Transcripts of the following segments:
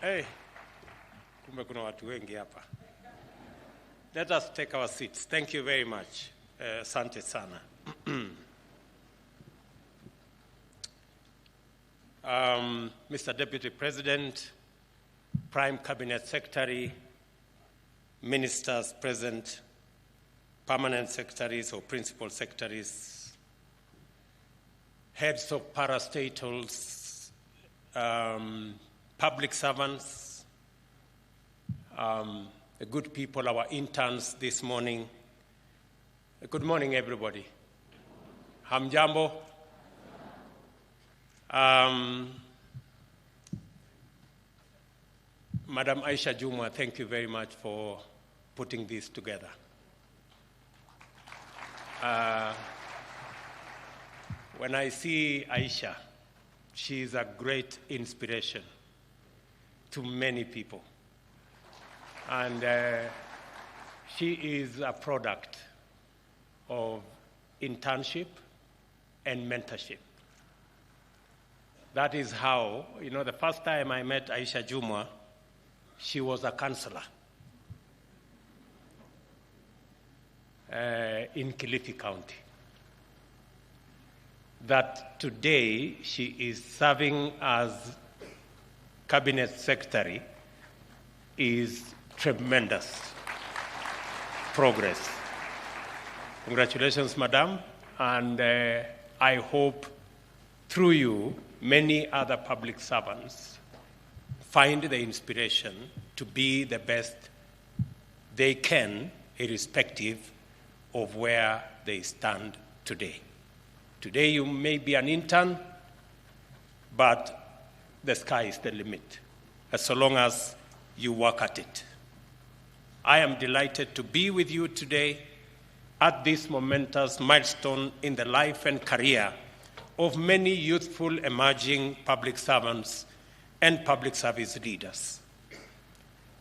Hey, kumbe kuna watu wengi hapa. Let us take our seats. Thank you very much. Asante sana. Mr. Deputy President, Prime Cabinet Secretary, Ministers present, Permanent Secretaries or Principal Secretaries, Heads of parastatals, public servants, the good people, our interns this morning. Good morning, everybody. Hamjambo. Madam Aisha Jumwa, thank you very much for putting this together. When I see Aisha, she is a great inspiration to many people. And she is a product of internship and mentorship. That is how, the first time I met Aisha Jumwa, she was a counselor in Kilifi County. That today she is serving as Cabinet Secretary is tremendous progress. Congratulations, Madam, and I hope through you many other public servants find the inspiration to be the best they can, irrespective of where they stand today. Today you may be an intern, but the sky is the limit, so long as you work at it. I am delighted to be with you today at this momentous milestone in the life and career of many youthful emerging public servants and public service leaders.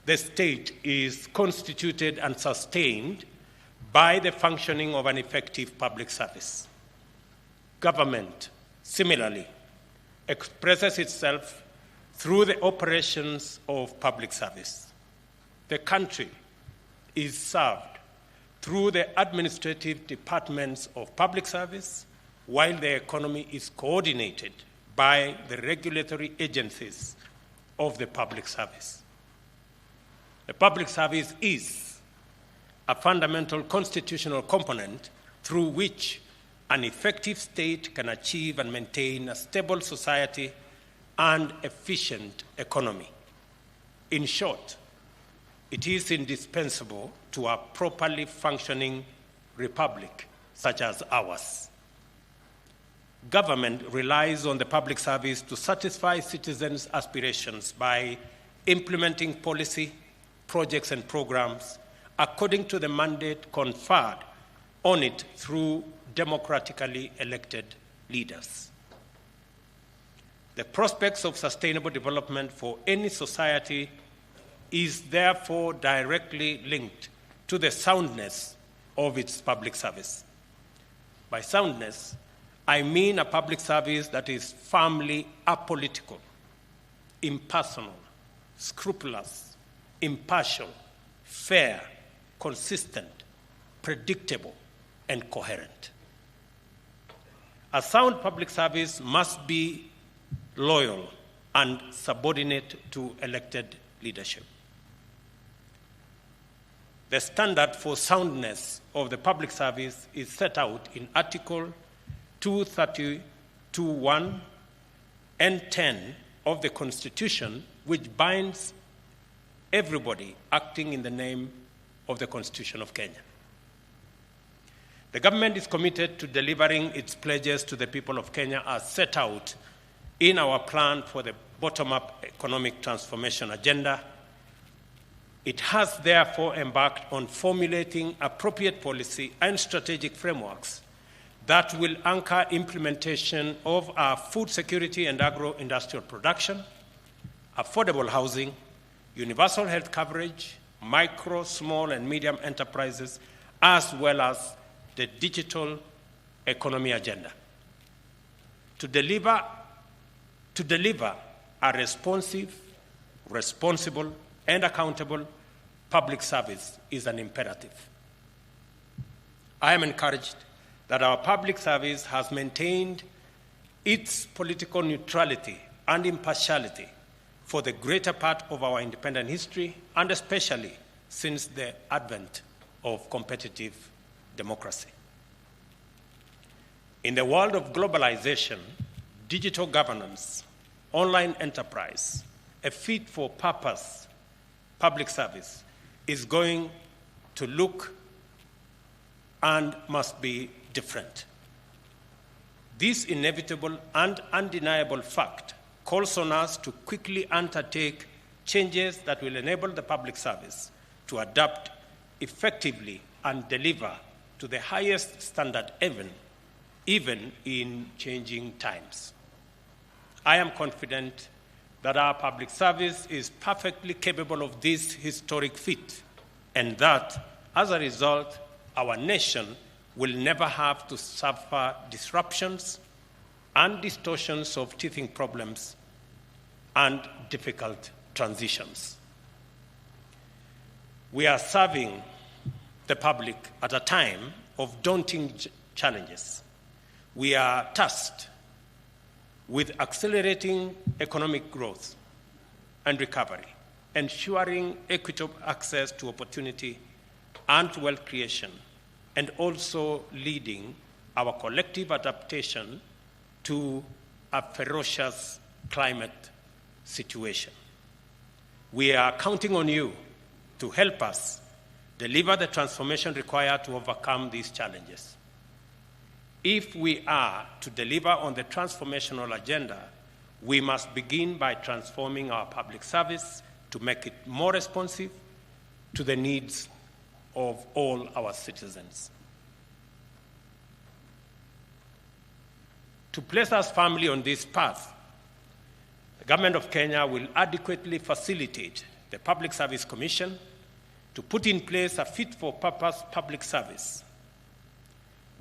The state is constituted and sustained by the functioning of an effective public service. Government, similarly, expresses itself through the operations of public service. The country is served through the administrative departments of public service, while the economy is coordinated by the regulatory agencies of the public service. The public service is a fundamental constitutional component through which an effective state can achieve and maintain a stable society and efficient economy. In short, it is indispensable to a properly functioning republic such as ours. Government relies on the public service to satisfy citizens' aspirations by implementing policy, projects, and programs according to the mandate conferred on it through democratically elected leaders. The prospects of sustainable development for any society is therefore directly linked to the soundness of its public service. By soundness, I mean a public service that is firmly apolitical, impersonal, scrupulous, impartial, fair, consistent, predictable, and coherent. A sound public service must be loyal and subordinate to elected leadership. The standard for soundness of the public service is set out in Article 232(1) and 10 of the Constitution, which binds everybody acting in the name of the Constitution of Kenya. The government is committed to delivering its pledges to the people of Kenya as set out in our plan for the bottom-up economic transformation agenda. It has therefore embarked on formulating appropriate policy and strategic frameworks that will anchor implementation of our food security and agro-industrial production, affordable housing, universal health coverage, micro, small, and medium enterprises, as well as the digital economy agenda. To deliver a responsive, responsible, and accountable public service is an imperative. I am encouraged that our public service has maintained its political neutrality and impartiality for the greater part of our independent history, and especially since the advent of competitive democracy. In the world of globalization, digital governance, online enterprise, a fit-for-purpose public service is going to look and must be different. This inevitable and undeniable fact calls on us to quickly undertake changes that will enable the public service to adapt effectively and deliver to the highest standard even in changing times. I am confident that our public service is perfectly capable of this historic feat, and that, as a result, our nation will never have to suffer disruptions and distortions of teething problems and difficult transitions. We are serving the public at a time of daunting challenges. We are tasked with accelerating economic growth and recovery, ensuring equitable access to opportunity and wealth creation, and also leading our collective adaptation to a ferocious climate situation. We are counting on you to help us deliver the transformation required to overcome these challenges. If we are to deliver on the transformational agenda, we must begin by transforming our public service to make it more responsive to the needs of all our citizens. To place us firmly on this path, the Government of Kenya will adequately facilitate the Public Service Commission to put in place a fit-for-purpose public service.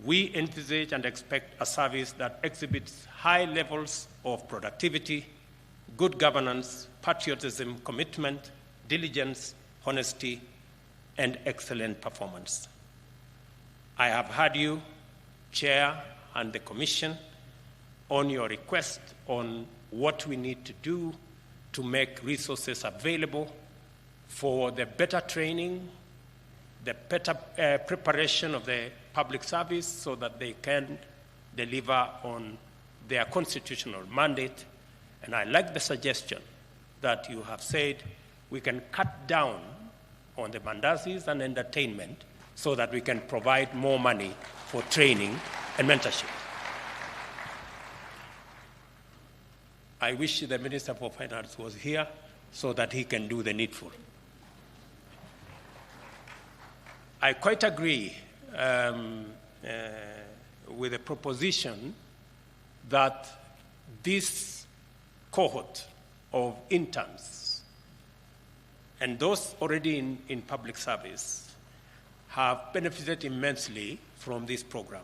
We envisage and expect a service that exhibits high levels of productivity, good governance, patriotism, commitment, diligence, honesty, and excellent performance. I have heard you, Chair, and the Commission on your request on what we need to do to make resources available for the better training, the better preparation of the public service so that they can deliver on their constitutional mandate. And I like the suggestion that you have said we can cut down on the mandazis and entertainment so that we can provide more money for training and mentorship. I wish the Minister for Finance was here so that he can do the needful. I quite agree with the proposition that this cohort of interns and those already in public service have benefited immensely from this program.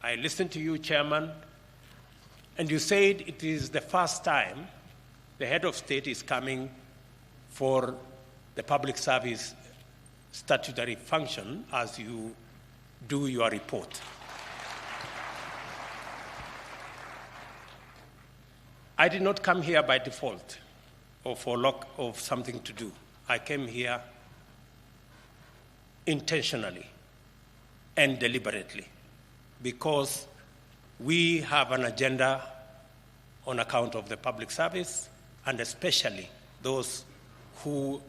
I listened to you, Chairman, and you said it is the first time the head of state is coming for the public service statutory function as you do your report. I did not come here by default or for lack of something to do. I came here intentionally and deliberately because we have an agenda on account of the public service, and especially those who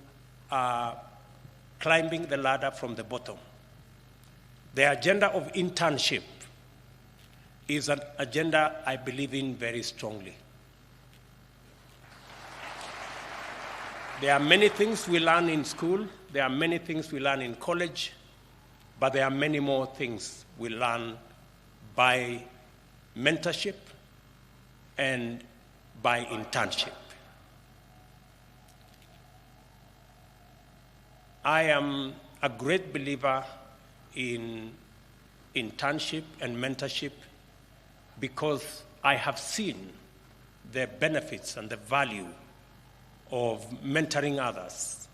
are climbing the ladder from the bottom. The agenda of internship is an agenda I believe in very strongly. There are many things we learn in school, there are many things we learn in college, but there are many more things we learn by mentorship and by internship. I am a great believer in internship and mentorship because I have seen the benefits and the value of mentoring others,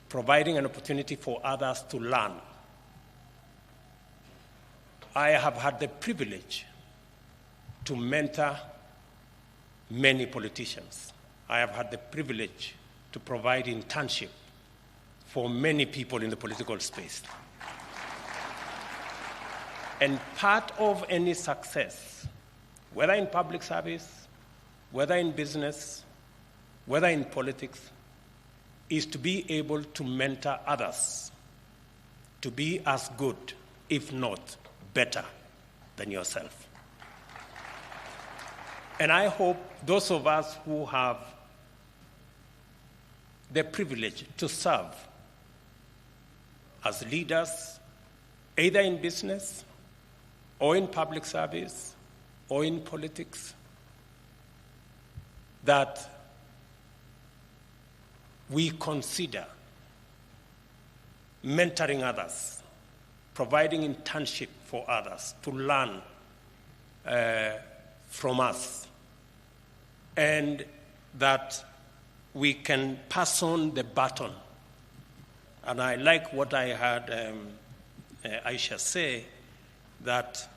providing an opportunity for others to learn. I have had the privilege to mentor many politicians. I have had the privilege to provide internship for many people in the political space. And part of any success, whether in public service, whether in business, whether in politics, is to be able to mentor others to be as good, if not better, than yourself. And I hope those of us who have the privilege to serve as leaders, either in business or in public service or in politics, that we consider mentoring others, providing internship for others to learn from us, and that we can pass on the baton. And I like what I heard Aisha say, that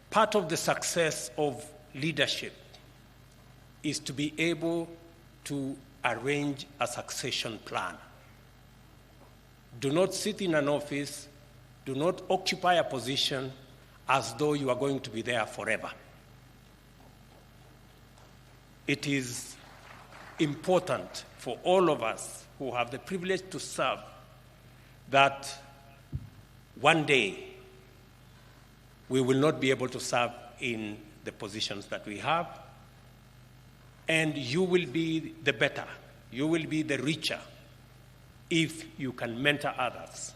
part of the success of leadership is to be able to arrange a succession plan. Do not sit in an office, do not occupy a position as though you are going to be there forever. It is important for all of us who have the privilege to serve that one day we will not be able to serve in the positions that we have, and you will be the better, you will be the richer if you can mentor others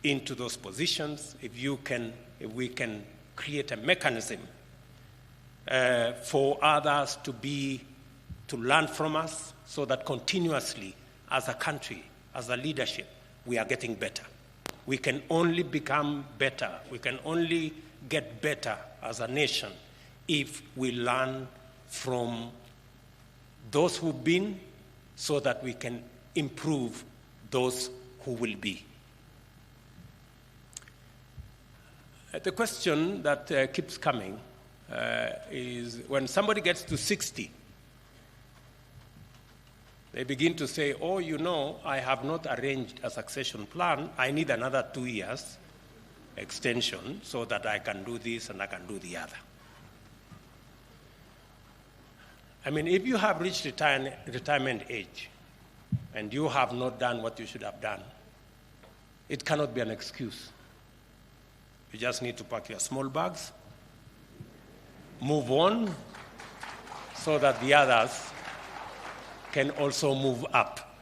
into those positions, if we can create a mechanism for others to learn from us, so that continuously, as a country, as a leadership, we are getting better. We can only become better, we can only get better as a nation if we learn from those who've been, so that we can improve those who will be. The question that keeps coming is, when somebody gets to 60, they begin to say, oh, you know, I have not arranged a succession plan. I need another 2 years extension so that I can do this and I can do the other. I mean, if you have reached retirement age and you have not done what you should have done, it cannot be an excuse. You just need to pack your small bags, move on, so that the others can also move up.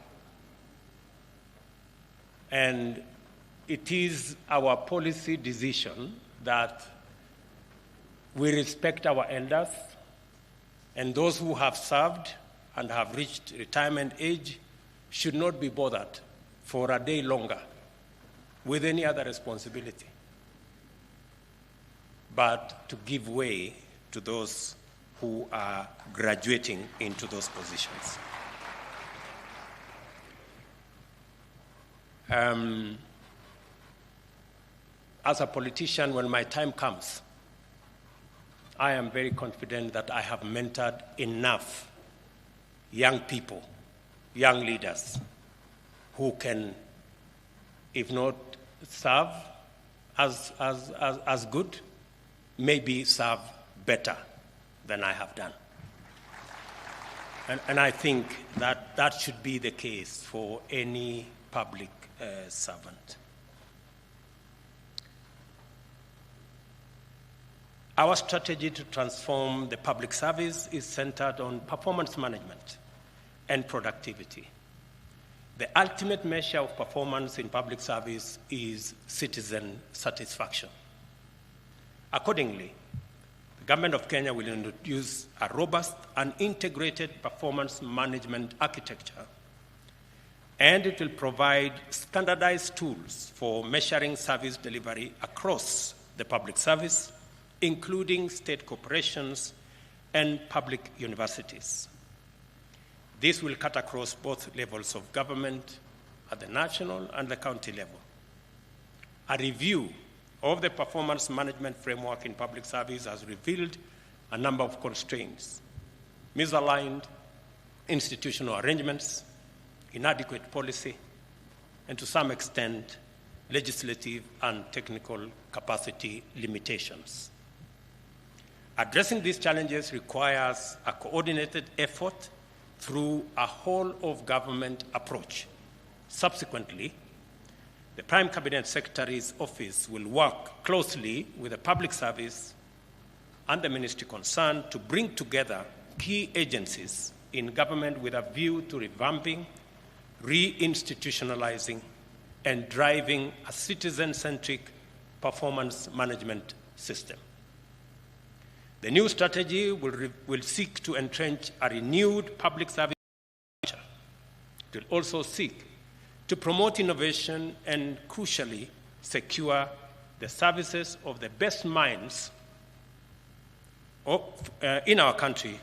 And it is our policy decision that we respect our elders, and those who have served and have reached retirement age should not be bothered for a day longer with any other responsibility, but to give way to those who are graduating into those positions. As a politician, when my time comes, I am very confident that I have mentored enough young people, young leaders, who can, if not serve as good, maybe serve better than I have done. And I think that should be the case for any public servant. Our strategy to transform the public service is centered on performance management and productivity. The ultimate measure of performance in public service is citizen satisfaction. Accordingly, the Government of Kenya will introduce a robust and integrated performance management architecture, and it will provide standardized tools for measuring service delivery across the public service, including state corporations and public universities. This will cut across both levels of government at the national and the county level. A review of the performance management framework in public service has revealed a number of constraints: misaligned institutional arrangements, inadequate policy, and to some extent, legislative and technical capacity limitations. Addressing these challenges requires a coordinated effort through a whole-of-government approach. Subsequently, the Prime Cabinet Secretary's office will work closely with the public service and the ministry concerned to bring together key agencies in government with a view to revamping, reinstitutionalizing, and driving a citizen-centric performance management system. The new strategy will seek to entrench a renewed public service culture. It will also seek to promote innovation and, crucially, secure the services of the best minds in our country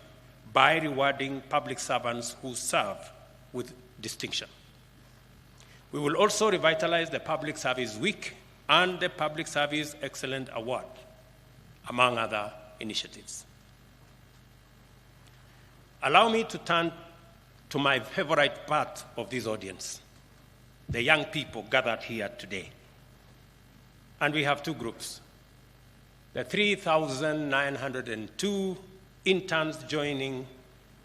by rewarding public servants who serve with distinction. We will also revitalize the Public Service Week and the Public Service Excellence Award, among other initiatives. Allow me to turn to my favorite part of this audience, the young people gathered here today. And we have two groups. The 3,902 interns joining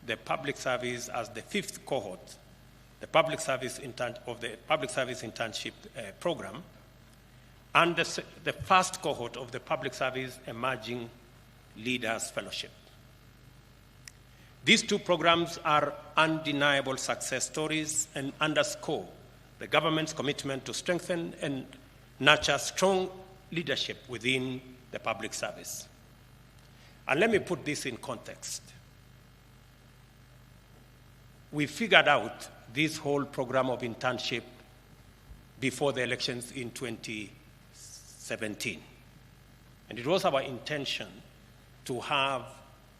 the public service as the fifth cohort, the public service internship program, and the first cohort of the Public Service Emerging Leaders Fellowship. These two programs are undeniable success stories and underscore the government's commitment to strengthen and nurture strong leadership within the public service. And let me put this in context. We figured out this whole program of internship before the elections in 2017. And it was our intention to have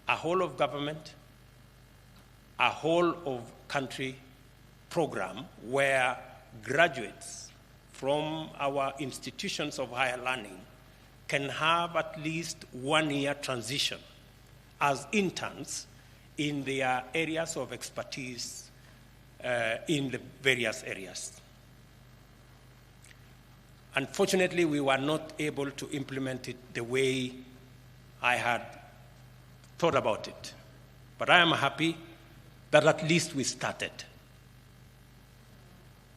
a whole of government, a whole of country program where graduates from our institutions of higher learning can have at least 1 year transition as interns in their areas of expertise in the various areas. Unfortunately, we were not able to implement it the way I had thought about it. But I am happy that at least we started.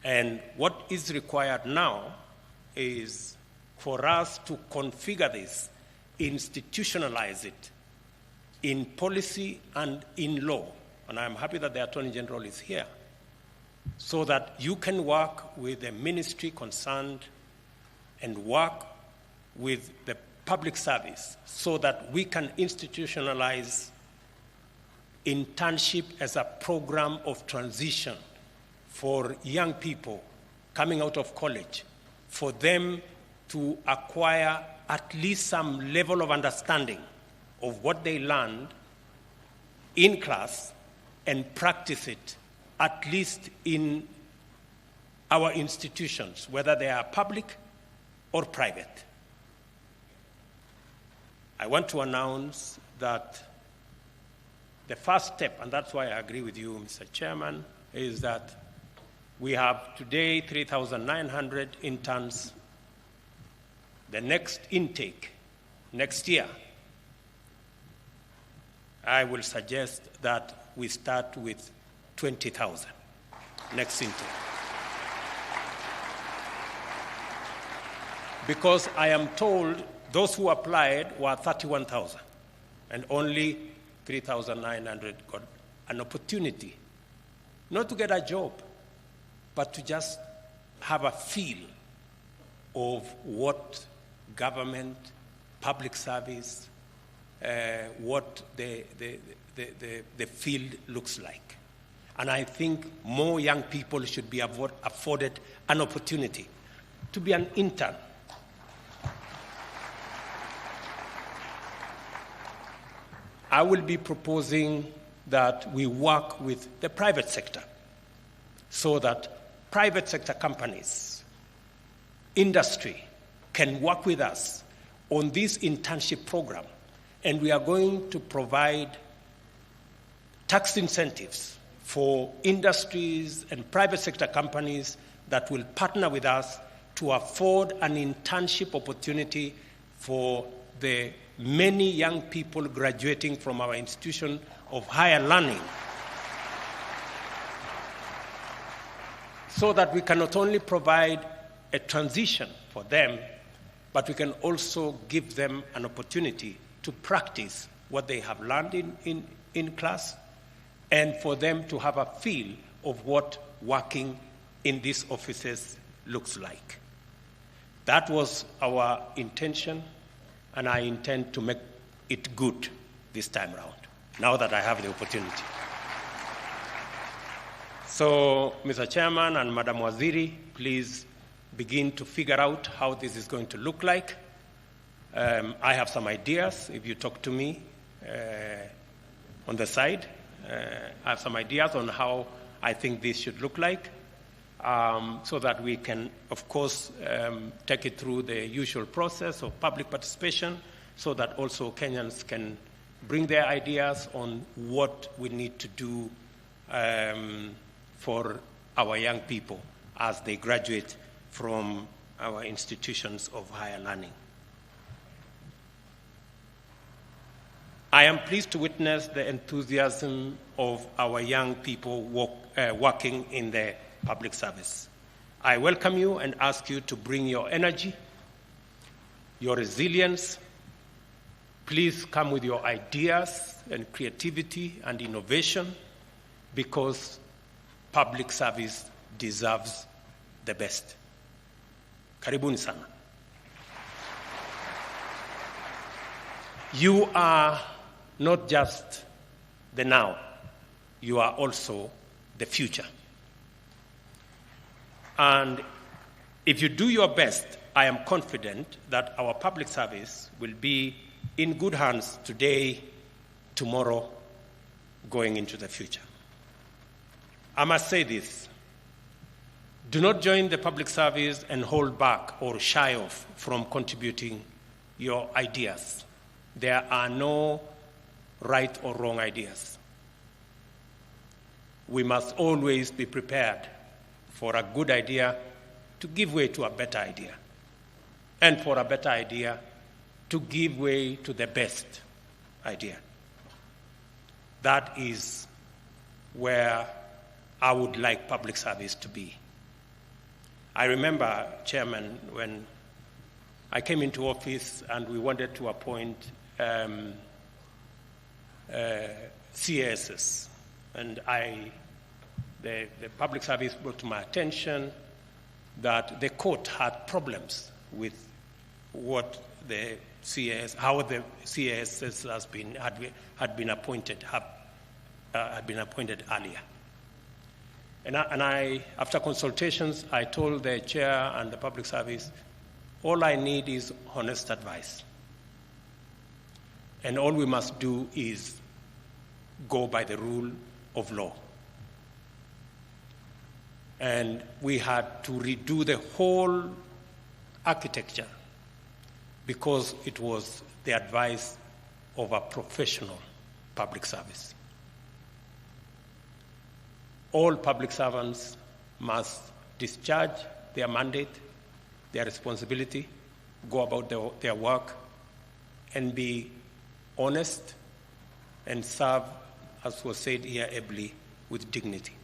And what is required now is for us to configure this, institutionalize it in policy and in law. And I'm happy that the Attorney General is here, so that you can work with the ministry concerned and work with the public service so that we can institutionalize internship as a program of transition for young people coming out of college, for them to acquire at least some level of understanding of what they learned in class and practice it at least in our institutions, whether they are public or private. I want to announce that the first step, and that's why I agree with you, Mr. Chairman, is that we have today 3,900 interns. The next intake, next year, I will suggest that we start with 20,000 next intake. Because I am told those who applied were 31,000 and only 3,900 got an opportunity, not to get a job, but to just have a feel of what government, public service, what the field looks like. And I think more young people should be afforded an opportunity to be an intern. I will be proposing that we work with the private sector so that private sector companies, industry, can work with us on this internship program. And we are going to provide tax incentives for industries and private sector companies that will partner with us to afford an internship opportunity for the many young people graduating from our institution of higher learning, so that we can not only provide a transition for them, but we can also give them an opportunity to practice what they have learned in class, and for them to have a feel of what working in these offices looks like. That was our intention, and I intend to make it good this time around, now that I have the opportunity. So, Mr. Chairman and Madam Waziri, please begin to figure out how this is going to look like. I have some ideas. If you talk to me on the side, I have some ideas on how I think this should look like, so that we can, of course, take it through the usual process of public participation, so that also Kenyans can bring their ideas on what we need to do for our young people as they graduate from our institutions of higher learning. I am pleased to witness the enthusiasm of our young people working in the public service. I welcome you and ask you to bring your energy, your resilience. Please come with your ideas and creativity and innovation, because public service deserves the best. Karibuni sana. You are not just the now, you are also the future. And if you do your best, I am confident that our public service will be in good hands today, tomorrow, going into the future. I must say this: do not join the public service and hold back or shy off from contributing your ideas. There are no right or wrong ideas. We must always be prepared for a good idea to give way to a better idea, and for a better idea to give way to the best idea. That is where I would like public service to be. I remember, Chairman, when I came into office and we wanted to appoint CASs, and the public service brought to my attention that the court had problems with what the CAS, how the CASs had been appointed earlier. And I, after consultations, I told the chair and the public service, all I need is honest advice. And all we must do is go by the rule of law. And we had to redo the whole architecture because it was the advice of a professional public service. All public servants must discharge their mandate, their responsibility, go about their work, and be honest and serve, as was said here ably, with dignity.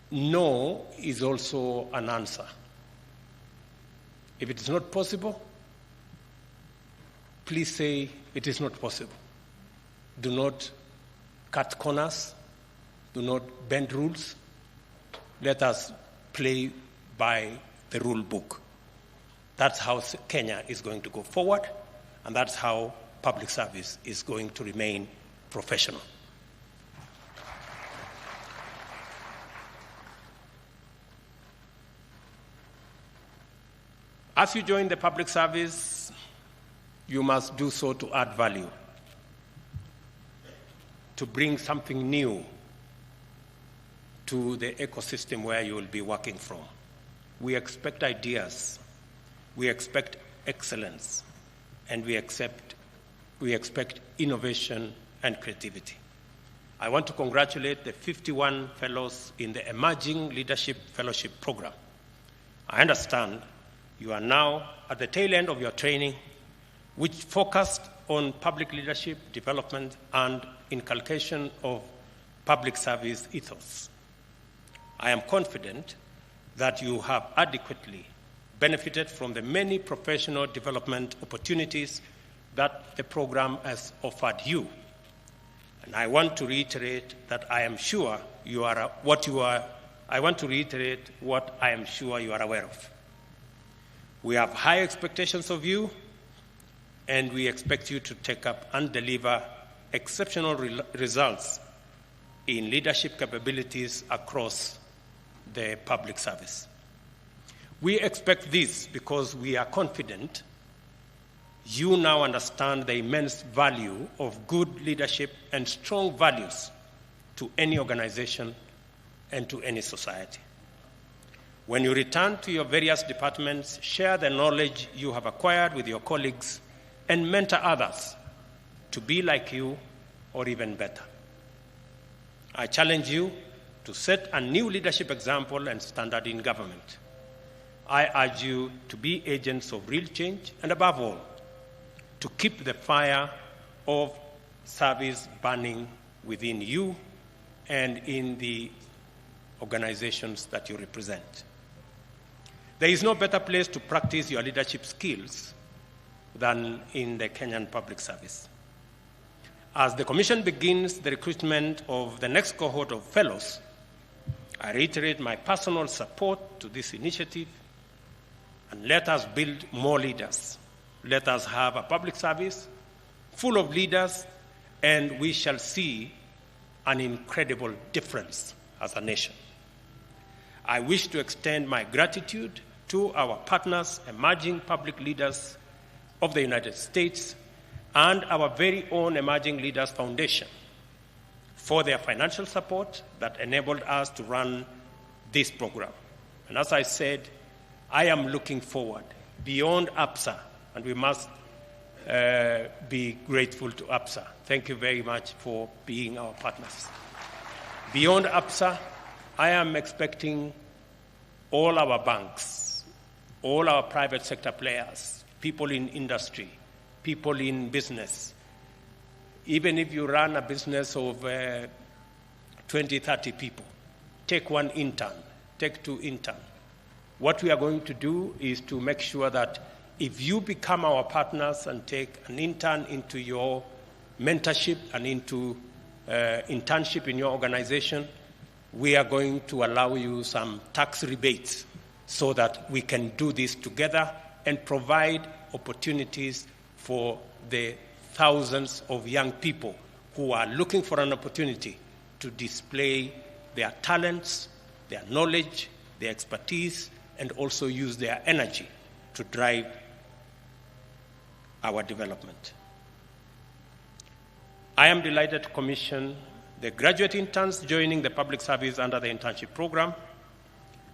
No is also an answer. If it is not possible, please say it is not possible. Do not cut corners. Do not bend rules. Let us play by the rule book. That's how Kenya is going to go forward, and that's how public service is going to remain professional. As you join the public service, you must do so to add value, to bring something new to the ecosystem where you will be working from. We expect ideas, we expect excellence, and we expect innovation and creativity. I want to congratulate the 51 fellows in the Emerging Leadership Fellowship Program. I understand you are now at the tail end of your training, which focused on public leadership, development, and inculcation of public service ethos. I am confident that you have adequately benefited from the many professional development opportunities that the program has offered you. And I want to reiterate that I am sure you are what I want to reiterate what I am sure you are aware of. We have high expectations of you, and we expect you to take up and deliver exceptional results in leadership capabilities across the public service. We expect this because we are confident you now understand the immense value of good leadership and strong values to any organization and to any society. When you return to your various departments, share the knowledge you have acquired with your colleagues and mentor others to be like you or even better. I challenge you to set a new leadership example and standard in government. I urge you to be agents of real change and, above all, to keep the fire of service burning within you and in the organizations that you represent. There is no better place to practice your leadership skills than in the Kenyan public service. As the Commission begins the recruitment of the next cohort of fellows, I reiterate my personal support to this initiative, and let us build more leaders. Let us have a public service full of leaders, and we shall see an incredible difference as a nation. I wish to extend my gratitude to our partners, emerging public leaders of the United States, and our very own Emerging Leaders Foundation for their financial support that enabled us to run this program. And as I said, I am looking forward beyond APSA, and we must be grateful to APSA. Thank you very much for being our partners. Beyond APSA, I am expecting all our banks, all our private sector players, people in industry, people in business. Even if you run a business of 20, 30 people, take one intern, take two interns. What we are going to do is to make sure that if you become our partners and take an intern into your mentorship and into internship in your organization, we are going to allow you some tax rebates so that we can do this together and provide opportunities for the thousands of young people who are looking for an opportunity to display their talents, their knowledge, their expertise, and also use their energy to drive our development. I am delighted to commission the graduate interns joining the public service under the internship program.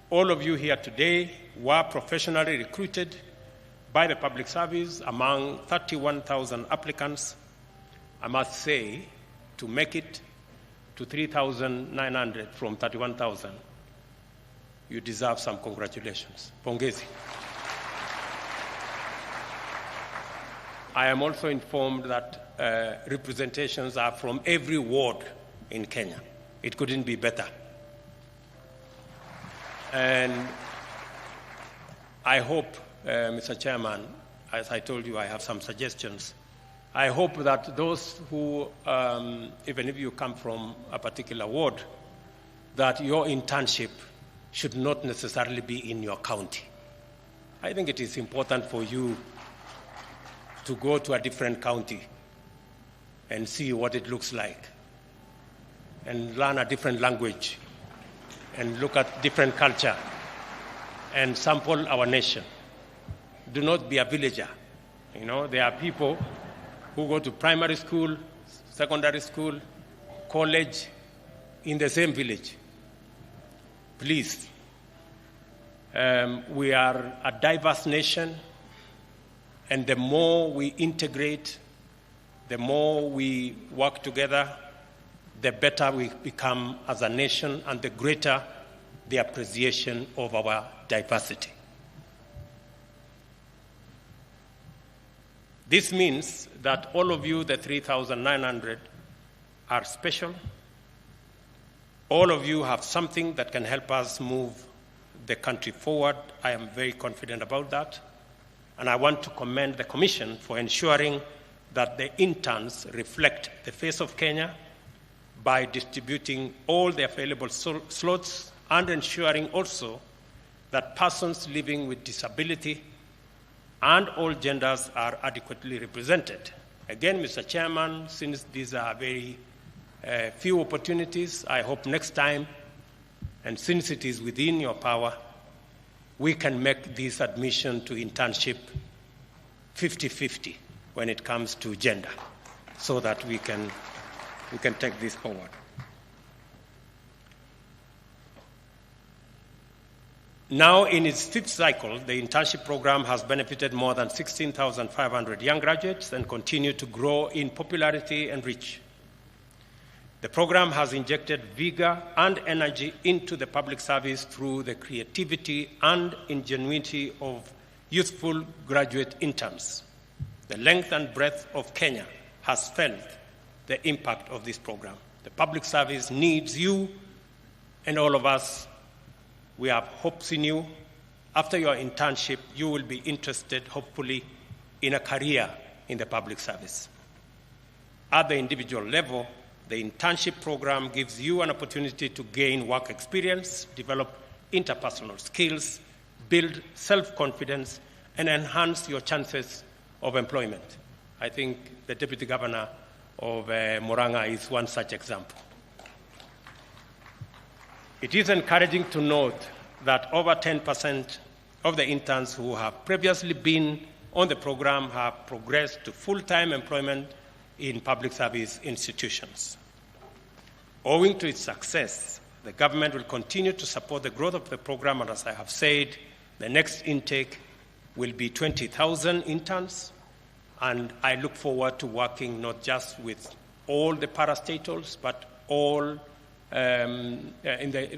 All of you here today were professionally recruited by the public service among 31,000 applicants. I must say, to make it to 3,900 from 31,000, you deserve some congratulations. Pongezi. I am also informed that representations are from every ward in Kenya. It couldn't be better. And I hope, Mr. Chairman, as I told you, I have some suggestions. I hope that those who, even if you come from a particular ward, that your internship should not necessarily be in your county. I think it is important for you to go to a different county and see what it looks like, and learn a different language, and look at different culture, and sample our nation. Do not be a villager You know, there are people who go to primary school, secondary school, college in the same village. Please, we are a diverse nation, and the more we integrate, the more we work together, the better we become as a nation and the greater the appreciation of our diversity. This means that all of you, the 3,900, are special. All of you have something that can help us move the country forward. I am very confident about that. And I want to commend the Commission for ensuring that the interns reflect the face of Kenya by distributing all the available slots and ensuring also that persons living with disability and all genders are adequately represented. Again, Mr. Chairman, since these are very few opportunities, I hope next time, and since it is within your power, we can make this admission to internship 50-50 when it comes to gender, so that we can take this forward. Now, in its fifth cycle, the internship program has benefited more than 16,500 young graduates and continue to grow in popularity and reach. The program has injected vigor and energy into the public service through the creativity and ingenuity of youthful graduate interns. The length and breadth of Kenya has felt the impact of this program. The public service needs you and all of us. We have hopes in you. After your internship, you will be interested, hopefully, in a career in the public service. At the individual level, the internship program gives you an opportunity to gain work experience, develop interpersonal skills, build self-confidence, and enhance your chances of employment. I think the Deputy Governor of Murang'a is one such example. It is encouraging to note that over 10% of the interns who have previously been on the program have progressed to full-time employment in public service institutions. Owing to its success, the government will continue to support the growth of the program, and as I have said, the next intake will be 20,000 interns, and I look forward to working not just with all the parastatals, but all in the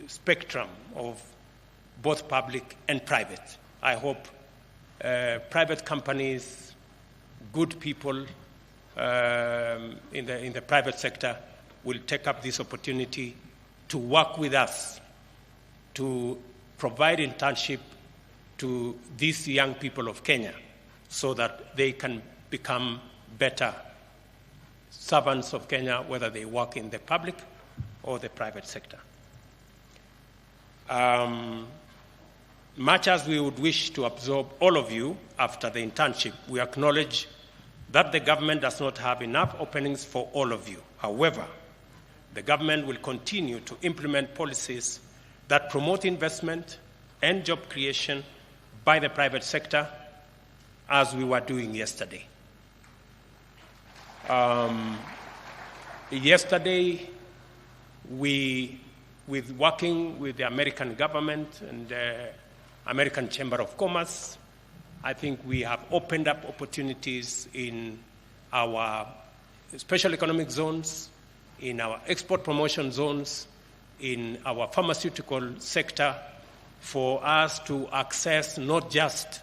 spectrum of both public and private. I hope private companies, good people in the private sector will take up this opportunity to work with us to provide internship to these young people of Kenya so that they can become better servants of Kenya, whether they work in the public or the private sector. Much as we would wish to absorb all of you after the internship, we acknowledge that the government does not have enough openings for all of you. However, the government will continue to implement policies that promote investment and job creation by the private sector, as we were doing yesterday. Yesterday, with working with the American government and the American Chamber of Commerce, I think we have opened up opportunities in our special economic zones, in our export promotion zones, in our pharmaceutical sector, for us to access not just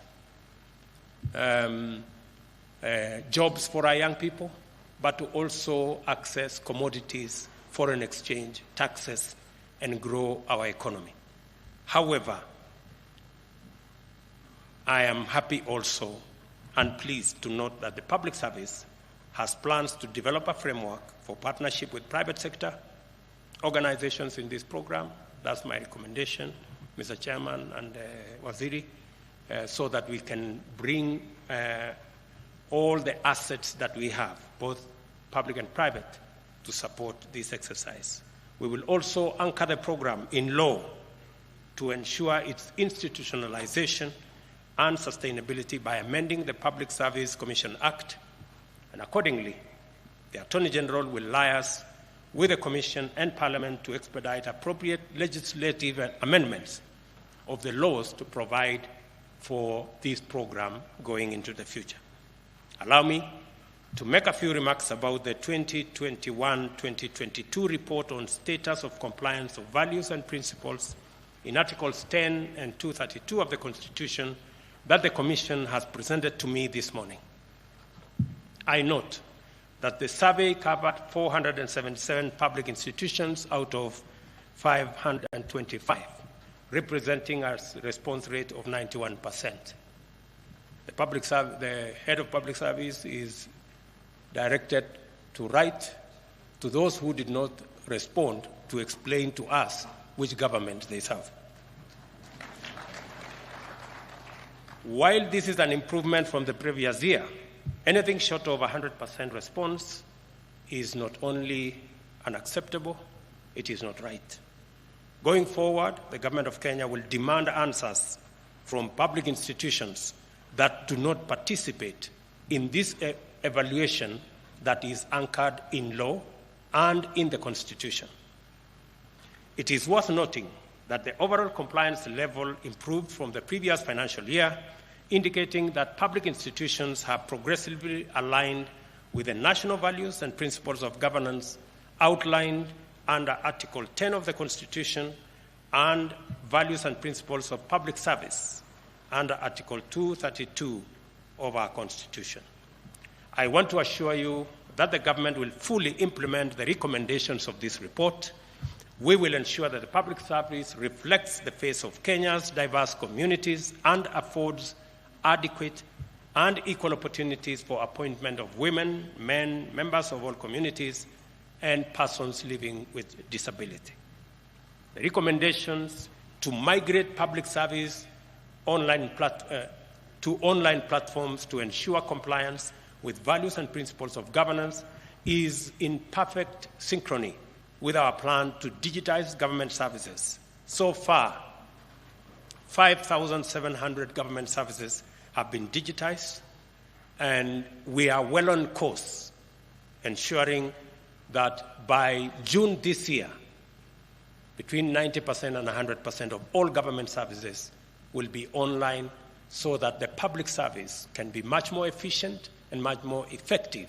jobs for our young people, but to also access commodities, foreign exchange, taxes, and grow our economy. However, I am happy also and pleased to note that the public service has plans to develop a framework for partnership with private sector organizations in this program. That's my recommendation, Mr. Chairman and Waziri, so that we can bring all the assets that we have, both public and private, to support this exercise. We will also anchor the program in law to ensure its institutionalization and sustainability by amending the Public Service Commission Act, and accordingly, the Attorney General will liaise with the Commission and Parliament to expedite appropriate legislative amendments of the laws to provide for this program going into the future. Allow me to make a few remarks about the 2021-2022 report on status of compliance of values and principles in Articles 10 and 232 of the Constitution that the Commission has presented to me this morning. I note that the survey covered 477 public institutions out of 525, representing a response rate of 91%. The head of public service is directed to write to those who did not respond to explain to us which government they serve. While this is an improvement from the previous year, anything short of 100% response is not only unacceptable, it is not right. Going forward, the Government of Kenya will demand answers from public institutions that do not participate in this evaluation that is anchored in law and in the Constitution. It is worth noting that the overall compliance level improved from the previous financial year, indicating that public institutions have progressively aligned with the national values and principles of governance outlined under Article 10 of the Constitution and values and principles of public service under Article 232 of our Constitution. I want to assure you that the government will fully implement the recommendations of this report. We will ensure that the public service reflects the face of Kenya's diverse communities and affords adequate and equal opportunities for appointment of women, men, members of all communities, and persons living with disability. The recommendations to migrate public service to online platforms to ensure compliance with values and principles of governance is in perfect synchrony with our plan to digitize government services. So far, 5,700 government services have been digitized, and we are well on course, ensuring that by June this year, between 90% and 100% of all government services will be online, so that the public service can be much more efficient and much more effective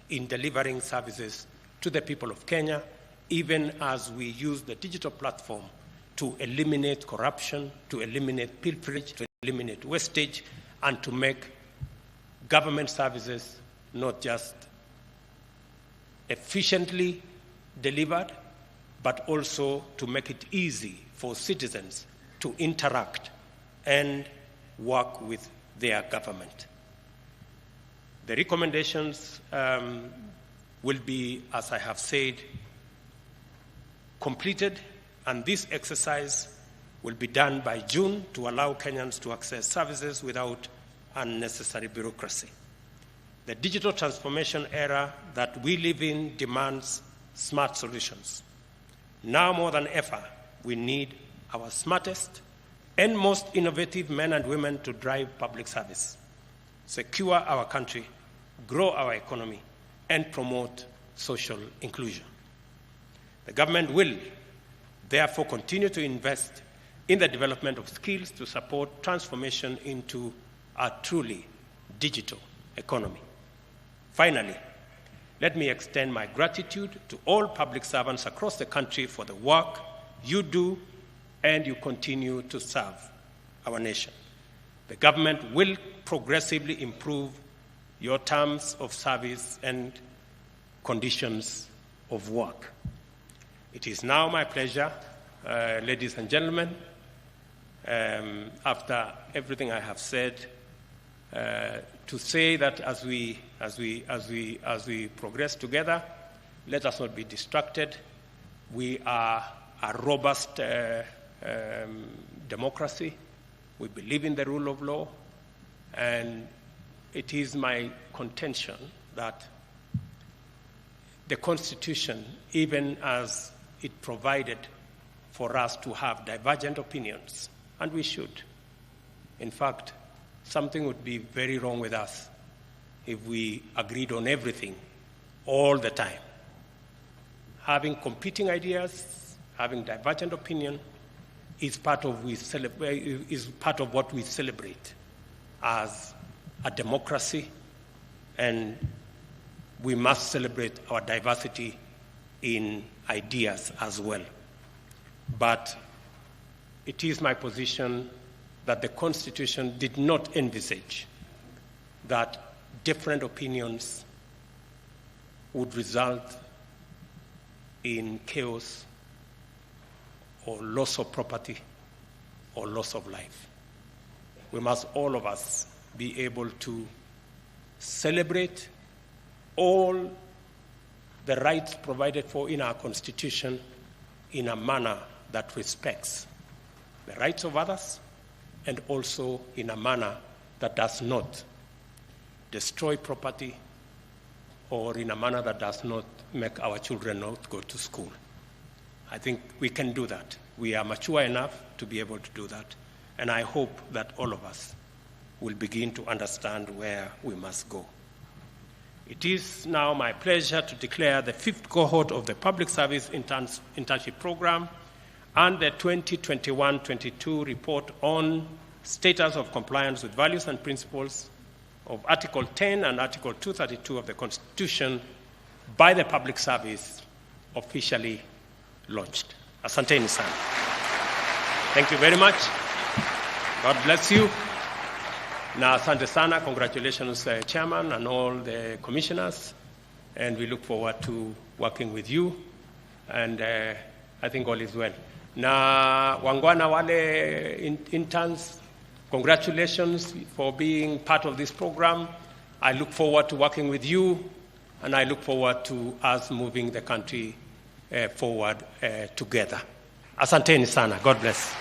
in delivering services to the people of Kenya, even as we use the digital platform to eliminate corruption, to eliminate pilferage, to eliminate wastage, and to make government services not just efficiently delivered, but also to make it easy for citizens to interact and work with their government. The recommendations will be, as I have said, completed, and this exercise will be done by June to allow Kenyans to access services without unnecessary bureaucracy. The digital transformation era that we live in demands smart solutions. Now more than ever, we need our smartest and most innovative men and women to drive public service, secure our country, grow our economy, and promote social inclusion. The government will therefore continue to invest in the development of skills to support transformation into a truly digital economy. Finally, let me extend my gratitude to all public servants across the country for the work you do and you continue to serve our nation. The government will progressively improve your terms of service and conditions of work. It is now my pleasure, ladies and gentlemen, after everything I have said, to say that as we progress together, let us not be distracted. We are a robust democracy. We believe in the rule of law, and it is my contention that the Constitution, even as it provided for us to have divergent opinions, and we should, in fact, something would be very wrong with us if we agreed on everything all the time. Having competing ideas, having divergent opinion is part of what we celebrate as a democracy, and we must celebrate our diversity in ideas as well. But it is my position that the Constitution did not envisage that different opinions would result in chaos or loss of property or loss of life. We must, all of us, be able to celebrate all the rights provided for in our Constitution in a manner that respects the rights of others, and also in a manner that does not destroy property or in a manner that does not make our children not go to school. I think we can do that. We are mature enough to be able to do that, and I hope that all of us will begin to understand where we must go. It is now my pleasure to declare the 5th cohort of the Public Service Internship Program and the 2021-22 report on status of compliance with values and principles of Article 10 and Article 232 of the Constitution by the Public Service officially launched. Asanteni sana. Thank you very much. God bless you. Na asante sana. Congratulations, Chairman and all the commissioners. And we look forward to working with you. And I think all is well. Na wangwana wale interns, congratulations for being part of this program. I look forward to working with you, and I look forward to us moving the country forward together. Asanteni sana. God bless.